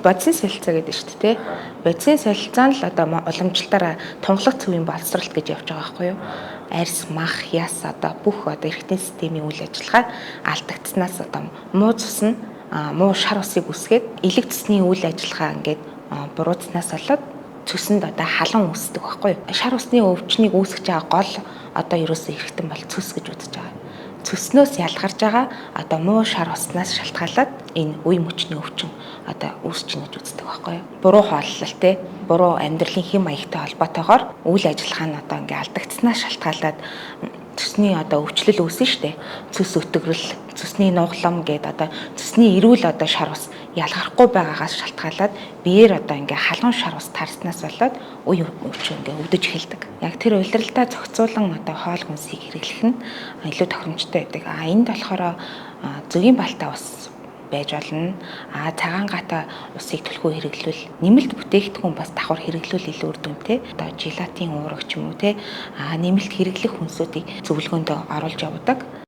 бодисын солилцоо гэдэг шүү дээ. Бодисын солилцоо нь л одоо уламжлалтаараа тунгалаг цөвийн боловсролт гэж явж байгаа байхгүй юу? Арьс, мах, яс одоо бүх одоо эргэтийн системийн үйл ажиллагаа алдагдсанаас одоо муу цус нь муу шар усыг үсгээд элэг цусны үйл ажиллагаа ингээд буруутснаас болоод цөсөнд одоо халуун үүсдэг байхгүй юу? Шар усны өвчнийг үүсгэж байгаа гол одоо ерөөсөө эргэтэн бол цөс гэж үзэж байгаа. Цөснөөс ялгарж байгаа одоо муу шар уснаас шалтгаалаад энэ үе мөчний өвчин одоо үүсч ийн гэж үздэг байхгүй юу? Буруу хооллол те буруу амьдралын хэм маягтай холбоотойгоор үйл ажиллагаа нь одоо ингээ алдагдсанаас шалтгаалаад цөсний одоо өвчлөл үүснэ штэ. Цөс өтгөрөл, цөсний нуглам гээд одоо цөсний эрүүл одоо шар ус ялгархгүй байгаагаас шалтгаалаад биеэр одоо ингээ халуун шар ус таарснаас болоод үе өвчин ингээ өвдөж эхэлдэг. Яг тэр улиралдаа зохицуулан одоо хоол хүнсийг хэрэглэх нь илүү тохиромжтой байдаг. Энд болохоор зөгийн балтай ус байж болно. Цагаан гата усыг түлхүү хэрэглүүл нэмэлт бүтээгдэхүүн бас давхар хэрэглүүл илүү үр дүнтэй. Одоо желатин уурах ч юм уу те нэмэлт хэрэглэх хүнсүүдийг зөвлөгөөнд оруулж явдаг.